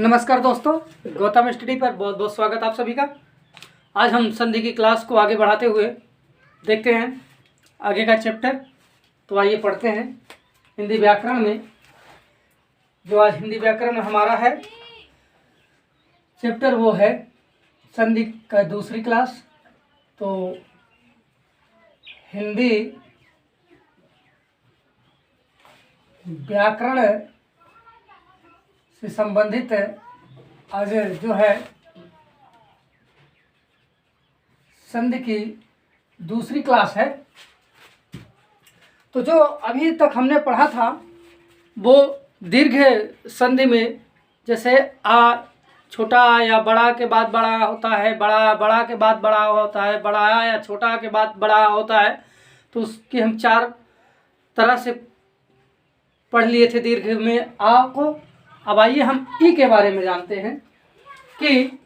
नमस्कार दोस्तों, गौतम स्टडी पर बहुत बहुत स्वागत आप सभी का। आज हम संधि की क्लास को आगे बढ़ाते हुए देखते हैं आगे का चैप्टर। तो आइए पढ़ते हैं हिंदी व्याकरण में। जो आज हिंदी व्याकरण में हमारा है चैप्टर वो है संधि का दूसरी क्लास। तो हिंदी व्याकरण से संबंधित आज जो है संधि की दूसरी क्लास है। तो जो अभी तक हमने पढ़ा था वो दीर्घ संधि में, जैसे आ छोटा आ या बड़ा के बाद बड़ा होता है, बड़ा बड़ा के बाद बड़ा होता है, बड़ा आ या छोटा के बाद बड़ा होता है। तो उसकी हम चार तरह से पढ़ लिए थे दीर्घ में आ को। अब आइए हम ई के बारे में जानते हैं कि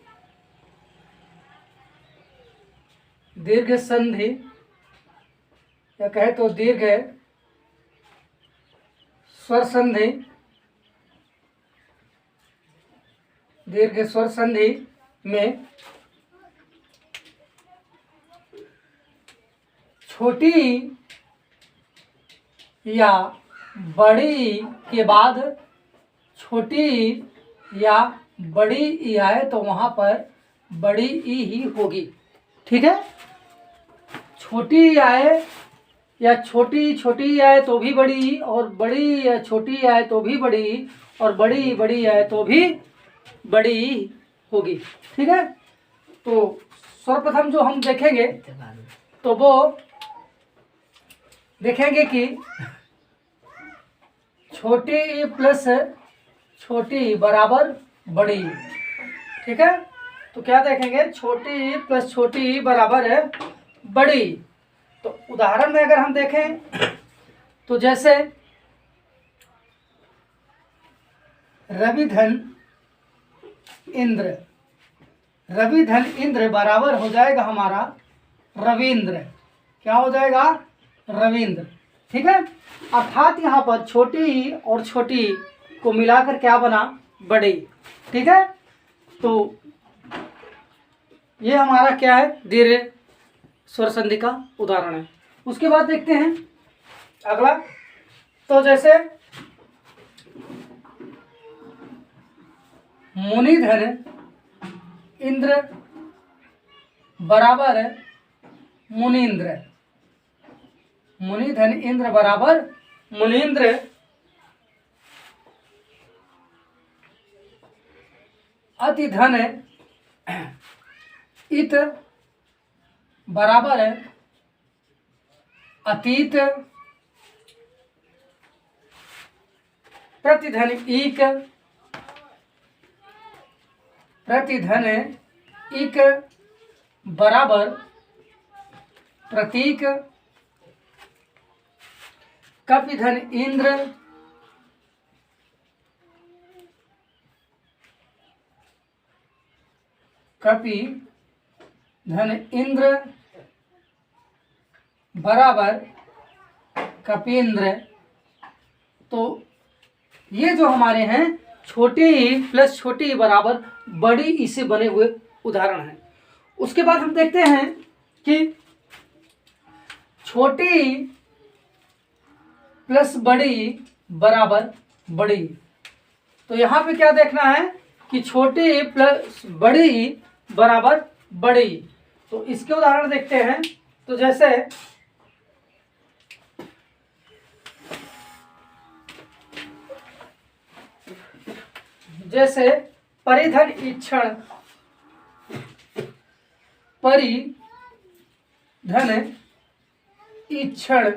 दीर्घ संधि या कहे तो दीर्घ स्वर संधि, दीर्घ स्वर संधि में छोटी या बड़ी के बाद छोटी या बड़ी ई आए तो वहाँ पर बड़ी ई ही होगी। ठीक है, छोटी आए या छोटी छोटी आए तो भी बड़ी ई, और बड़ी या छोटी आए तो भी बड़ी ई, और बड़ी बड़ी आए तो भी बड़ी ई होगी। ठीक है, तो सर्वप्रथम जो हम देखेंगे तो वो देखेंगे कि छोटी ई प्लस छोटी बराबर बड़ी। ठीक है, तो क्या देखेंगे, छोटी प्लस छोटी बराबर है बड़ी। तो उदाहरण में अगर हम देखें तो जैसे रवि धन इंद्र, रवि धन इंद्र बराबर हो जाएगा हमारा रविंद्र। क्या हो जाएगा, रविंद्र। ठीक है, अर्थात यहाँ पर छोटी और छोटी को मिलाकर क्या बना, बड़ी। ठीक है, तो ये हमारा क्या है, दीर्घ स्वर संधि का उदाहरण है। उसके बाद देखते हैं अगला। तो जैसे मुनिधन इंद्र बराबर मुनीन्द्र, मुनिधन इंद्र बराबर मुनीन्द्र। अति धन इत बराबर अतीत। प्रतिधन ईक, प्रतिधन ईक बराबर प्रतीक। कपिधन इंद्र, कपि धन इंद्र बराबर कपींद्र। तो ये जो हमारे हैं छोटी प्लस छोटी बराबर बड़ी ई से बने हुए उदाहरण हैं। उसके बाद हम देखते हैं कि छोटी प्लस बड़ी बराबर बड़ी। तो यहाँ पे क्या देखना है कि छोटी प्लस बड़ी बराबर बड़ी। तो इसके उदाहरण देखते हैं। तो जैसे परिधन इक्षण, परिधन इक्षण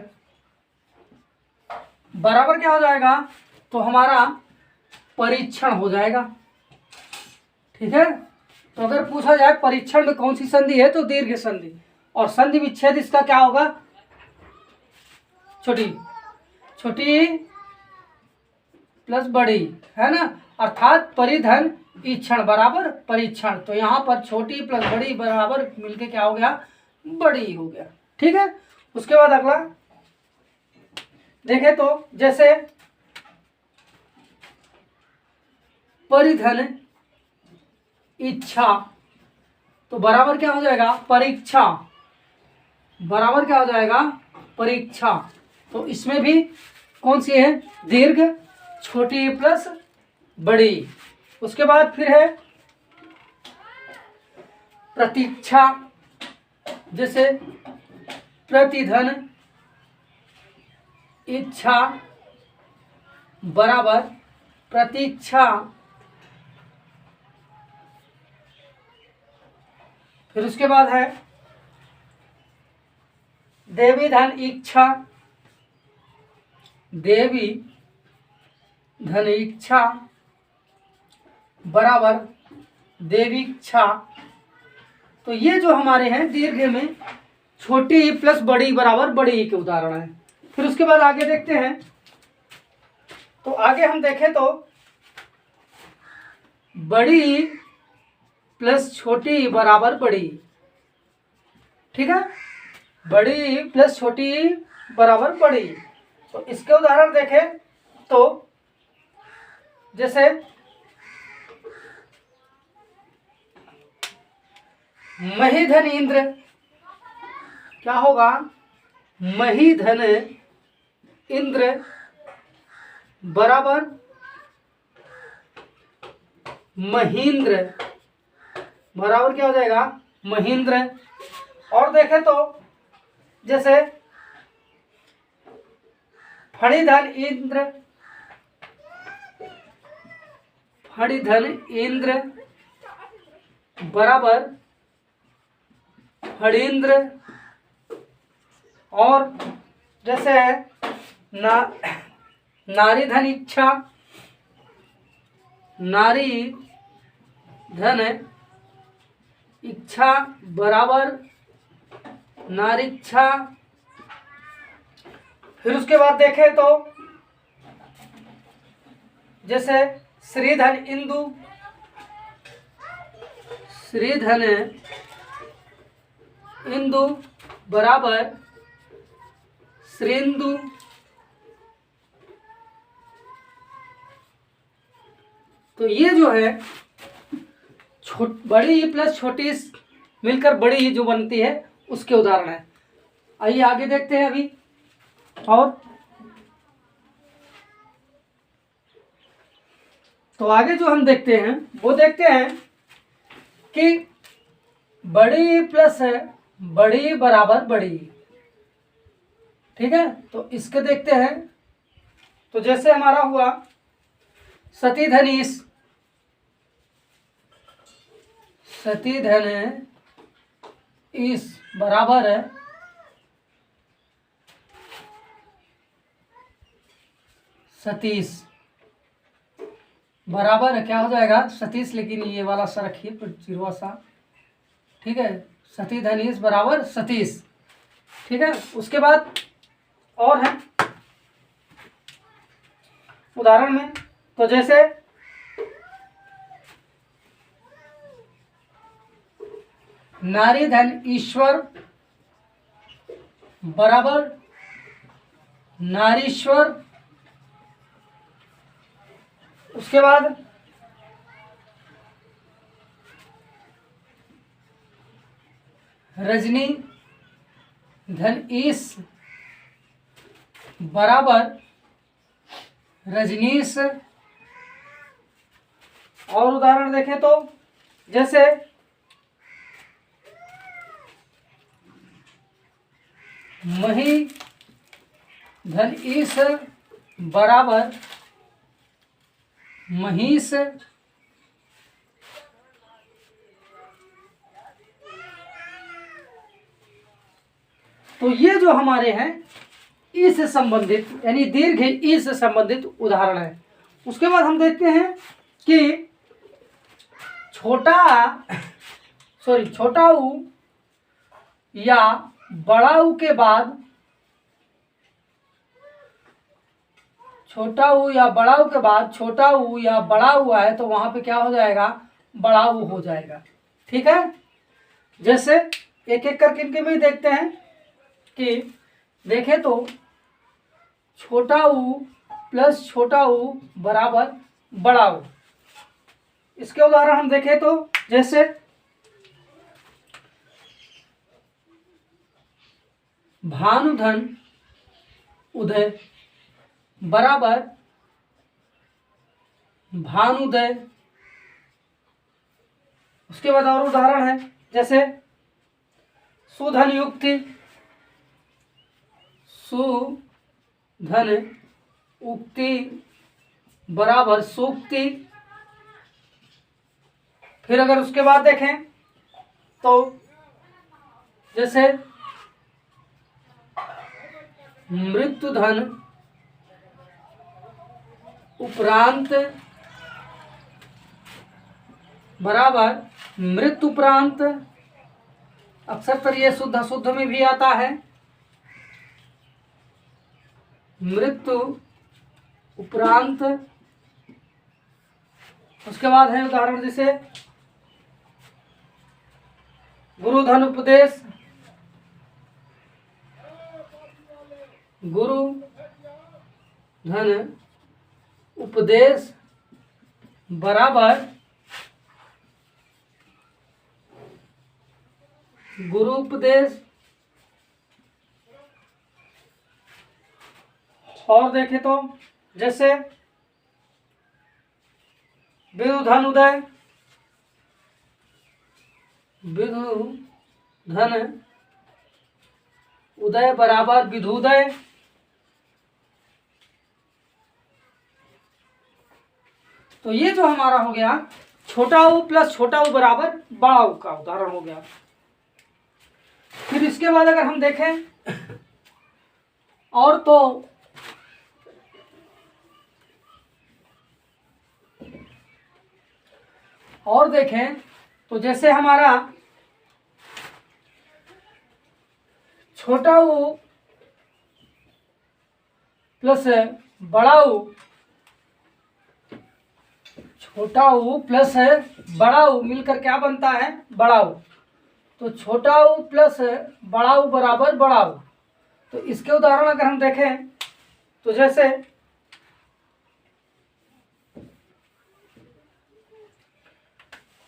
बराबर क्या हो जाएगा, तो हमारा परीक्षण हो जाएगा। ठीक है, तो अगर पूछा जाए परीक्षण में कौन सी संधि है तो दीर्घ संधि, और संधि विच्छेद इसका क्या होगा, छोटी, छोटी प्लस बड़ी, है ना। अर्थात परिधन ईक्षण बराबर परीक्षण। तो यहाँ पर छोटी प्लस बड़ी बराबर मिलके क्या हो गया, बड़ी हो गया। ठीक है, उसके बाद अगला देखें तो जैसे परिधन इच्छा, तो बराबर क्या हो जाएगा, परीक्षा, बराबर क्या हो जाएगा, परीक्षा। तो इसमें भी कौन सी है, दीर्घ, छोटी प्लस बड़ी। उसके बाद फिर है प्रतीक्षा, जैसे प्रतिधन इच्छा बराबर प्रतीक्षा। फिर उसके बाद है देवी धन इच्छा, देवी धन इच्छा बराबर देवीक्षा। तो ये जो हमारे हैं दीर्घ में छोटी प्लस बड़ी बराबर बड़ी के उदाहरण हैं। फिर उसके बाद आगे देखते हैं, तो आगे हम देखें तो बड़ी प्लस छोटी बराबर बड़ी, ठीक है, बड़ी प्लस छोटी बराबर बड़ी। तो इसके उदाहरण देखें तो जैसे महीधन इंद्र, क्या होगा, महीधन इंद्र बराबर महींद्र, बराबर क्या हो जाएगा, महींद्र। और देखें तो जैसे फणिधन इंद्र, फणिधन इंद्र बराबर फणींद्र। और जैसे है नारी धन इच्छा, नारी धन इच्छा बराबर नारीच्छा। फिर उसके बाद देखें तो जैसे श्रीधन इंदु, श्रीधन इंदु बराबर श्रींदु। तो ये जो है बड़ी प्लस छोटी मिलकर बड़ी जो बनती है उसके उदाहरण है। आइए आगे देखते हैं अभी। और तो आगे जो हम देखते हैं वो देखते हैं कि बड़ी प्लस है बड़ी बराबर बड़ी, ठीक है। तो इसके देखते हैं, तो जैसे हमारा हुआ सती धनीश, सती धन इस बराबर है सतीश, बराबर है क्या हो जाएगा, सतीश, लेकिन ये वाला सा रखिए चिरवा सा, ठीक है। सती धनीश बराबर सतीश, ठीक है। उसके बाद और है उदाहरण में, तो जैसे नारी धन ईश्वर बराबर नारीश्वर। उसके बाद रजनी धन ईश बराबर रजनीश। और उदाहरण देखें तो जैसे मही धन ईश बराबर महीश। तो ये जो हमारे हैं ई से संबंधित यानी दीर्घ ई से संबंधित उदाहरण है। उसके बाद हम देखते हैं कि छोटा ऊ या बड़ा ऊ के बाद, छोटा ऊ या बड़ा ऊ के बाद छोटा ऊ या बड़ा ऊ है तो वहां पे क्या हो जाएगा, बड़ा ऊ हो जाएगा, ठीक है। जैसे एक एक करके इनके भी देखते हैं कि देखें तो छोटा ऊ प्लस छोटा ऊ बराबर बड़ा ऊ, इसके उदाहरण हम देखें तो जैसे भानुधन उदय बराबर भानुदय। उसके बाद और उदाहरण है जैसे सुधन युक्ति, सुधन उक्ति बराबर सूक्ति। फिर अगर उसके बाद देखें तो जैसे मृत्युधन उपरांत बराबर मृत्युपरांत। अक्सर पर यह शुद्ध अशुद्ध में भी आता है। मृत्यु उपरांत। उसके बाद है उदाहरण जैसे गुरुधन उपदेश, गुरु धन उपदेश बराबर गुरु उपदेश। और देखें तो जैसे विदुधन उदय, विदुधन उदय बराबर विधुदय। तो ये जो हमारा हो गया छोटा ऊ प्लस छोटा ऊ बराबर बड़ा ऊ का उदाहरण हो गया। फिर इसके बाद अगर हम देखें और तो और देखें तो जैसे हमारा छोटा ऊ प्लस बड़ा ऊ, छोटा ऊ प्लस बड़ा ऊ मिलकर क्या बनता है बड़ा ऊ। तो छोटा ऊ प्लस बड़ा ऊ बराबर बड़ा ऊ। तो इसके उदाहरण अगर हम देखें तो जैसे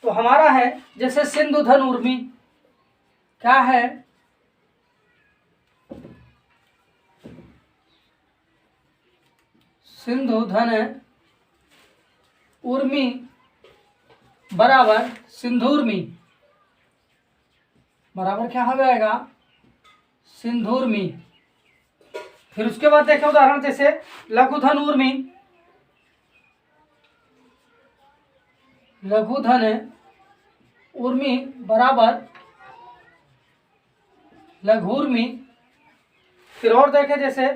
तो हमारा है जैसे सिंधुधन उर्मी। क्या है सिंधुधन उर्मी बराबर सिंधुर्मी बराबर क्या हो जाएगा सिंधुर्मी। फिर उसके बाद देखें उदाहरण जैसे लघुधन उर्मी, लघुधन उर्मी बराबर लघुर्मी। फिर और देखें जैसे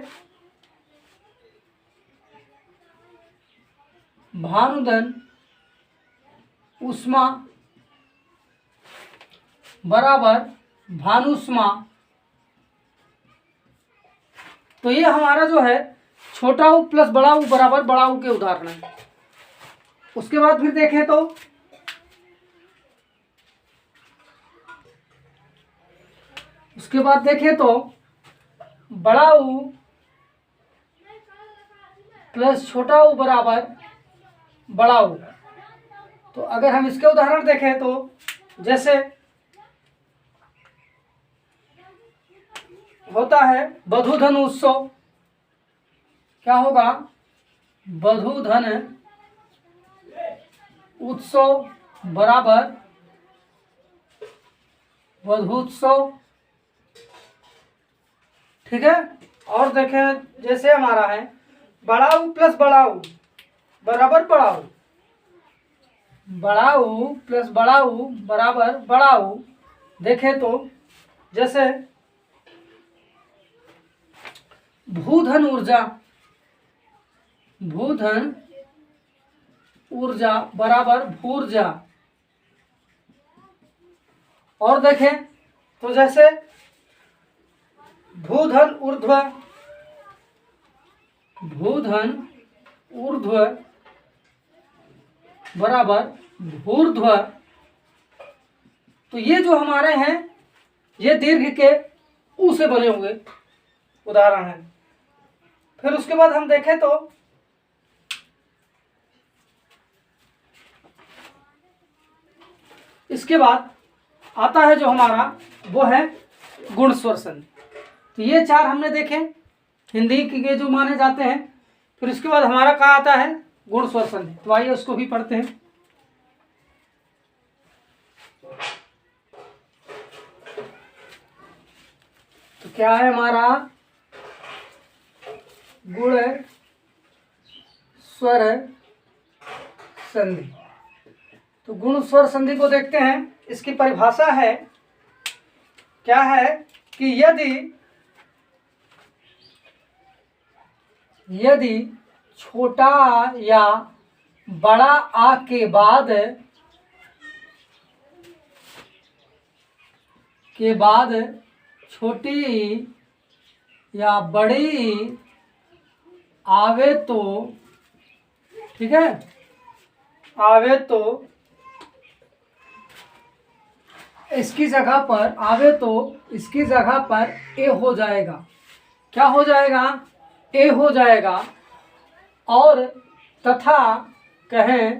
भानुधन उष्मा बराबर भानुष्मा। तो ये हमारा जो है छोटा ऊ प्लस बड़ा ऊ बराबर बड़ा ऊ के उदाहरण है। उसके बाद फिर देखें तो बड़ा ऊ प्लस छोटा ऊ बराबर बड़ा ऊ। तो अगर हम इसके उदाहरण देखें तो जैसे होता है वधूधन उत्सव। क्या होगा वधूधन उत्सव बराबर वधूत्सव। ठीक है। और देखें जैसे हमारा है बड़ा ऊ प्लस बड़ा ऊ बराबर बड़ा ऊ, बड़ा ऊ प्लस बड़ा ऊ बराबर बड़ा ऊ। देखें तो जैसे भूधन ऊर्जा, भूधन ऊर्जा बराबर भूर्जा। और देखें तो जैसे भूधन ऊर्ध्व, भूधन ऊर्ध्व बराबर भूर्ध्व। तो ये जो हमारे हैं ये दीर्घ के ऊ से बने हुए उदाहरण हैं। फिर उसके बाद हम देखें तो इसके बाद आता है जो हमारा वो है गुण स्वर संधि। तो ये 4 हमने देखे हिंदी के जो माने जाते हैं। फिर उसके बाद हमारा कहाँ आता है गुण स्वर संधि। तो आइए उसको भी पढ़ते हैं। तो क्या है हमारा गुण स्वर संधि। तो गुण स्वर संधि को देखते हैं। इसकी परिभाषा है क्या है कि यदि छोटा या बड़ा आ के बाद छोटी या बड़ी आवे तो, ठीक है, आवे तो इसकी जगह पर ए हो जाएगा। क्या हो जाएगा? ए हो जाएगा। और तथा कहें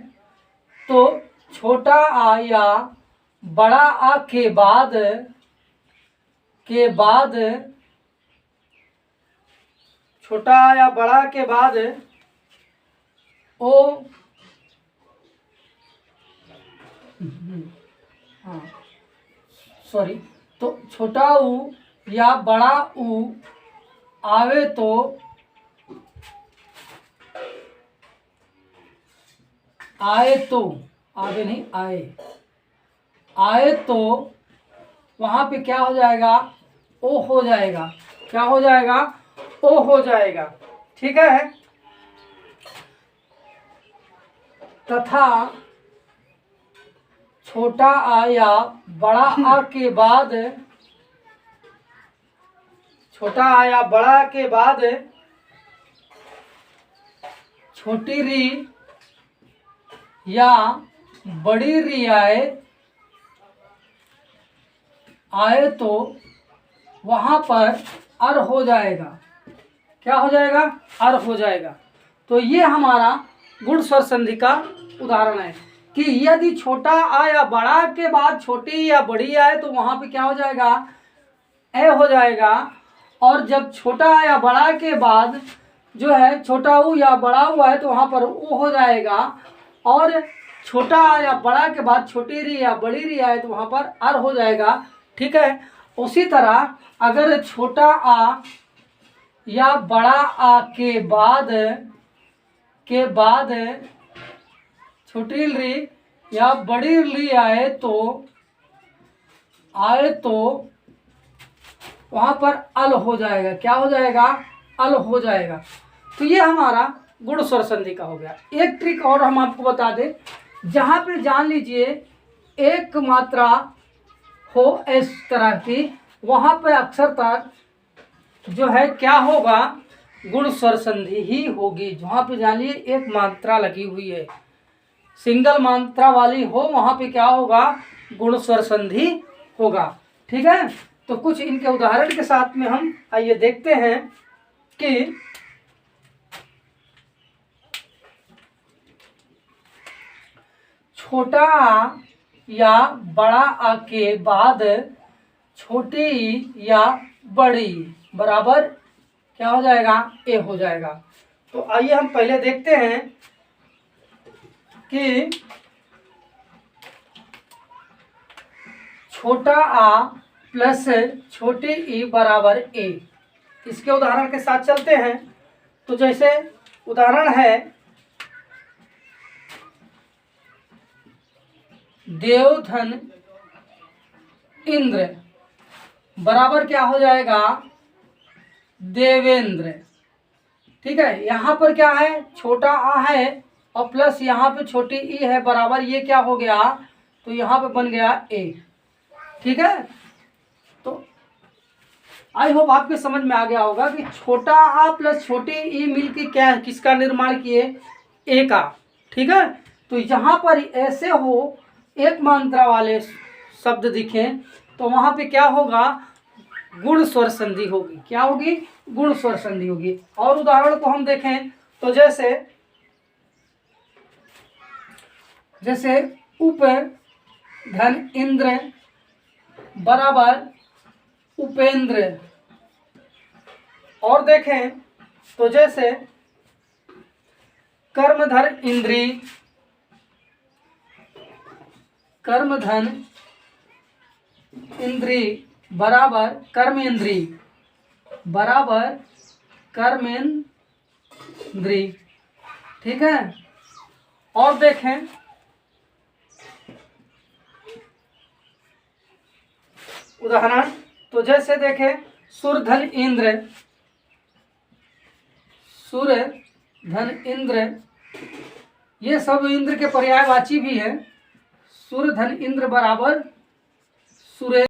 तो छोटा आ या बड़ा आ के बाद छोटा या बड़ा के बाद ओ, हाँ सॉरी, तो छोटा ऊ या बड़ा ऊ आवे तो आवे नहीं आए तो वहां पे क्या हो जाएगा? ओ हो जाएगा। क्या हो जाएगा? ओ हो जाएगा। ठीक है। तथा छोटा आ या बड़ा आ के बाद छोटी री या बड़ी री आए तो वहां पर अर हो जाएगा। क्या हो जाएगा? अर हो जाएगा। तो ये हमारा गुण स्वर संधि का उदाहरण है कि यदि छोटा आ या बड़ा के बाद छोटी या बड़ी आए तो वहां पे क्या हो जाएगा? ए हो जाएगा। और जब छोटा या बड़ा के बाद जो है छोटा ऊ या बड़ा हुआ है तो वहां पर ओ हो जाएगा। और छोटा या बड़ा के बाद छोटी री या बड़ी री आए तो वहां पर अर हो जाएगा। ठीक है। उसी तरह अगर छोटा आ या बड़ा आ के बाद छोटी री या बड़ी री आए तो वहां पर अल हो जाएगा। क्या हो जाएगा? अल हो जाएगा। तो ये हमारा गुण स्वर संधि का हो गया। एक ट्रिक और हम आपको बता दें, जहां पे जान लीजिए एक मात्रा हो इस तरह की, वहां पे अक्सर तक जो है क्या होगा? गुण स्वर संधि ही होगी। जहां पे जान लीजिए एक मात्रा लगी हुई है, सिंगल मात्रा वाली हो, वहां पे क्या होगा? गुण स्वर संधि होगा। ठीक है। तो कुछ इनके उदाहरण के साथ में हम आइए देखते हैं कि छोटा आ या बड़ा आ के बाद छोटी या बड़ी बराबर क्या हो जाएगा? ए हो जाएगा। तो आइए हम पहले देखते हैं कि छोटा आ प्लस छोटी ई बराबर ए। इसके उदाहरण के साथ चलते हैं। तो जैसे उदाहरण है देवधन इंद्र बराबर क्या हो जाएगा? देवेंद्र। ठीक है। यहाँ पर क्या है? छोटा आ है और प्लस यहाँ पे छोटी ई है बराबर ये क्या हो गया? तो यहाँ पे बन गया ए। ठीक है। तो आई होप आपके समझ में आ गया होगा कि छोटा आ प्लस छोटी ई मिलकर क्या किसका निर्माण किए? ए का। ठीक है। तो यहाँ पर ऐसे हो एक मात्रा वाले शब्द दिखे तो वहां पे क्या होगा? गुण स्वर संधि होगी। क्या होगी? गुण स्वर संधि होगी। और उदाहरण को हम देखें तो जैसे धन इंद्र बराबर उपेंद्र। और देखें तो जैसे कर्मधर इंद्री, कर्मधन इंद्री बराबर कर्मेंद्री, बराबर कर्मेंद्री। ठीक है। और देखें उदाहरण तो जैसे देखें सुरधन इंद्र, सुरधन इंद्र, ये सब इंद्र के पर्यायवाची भी है। सुरधन इंद्र बराबर सुरे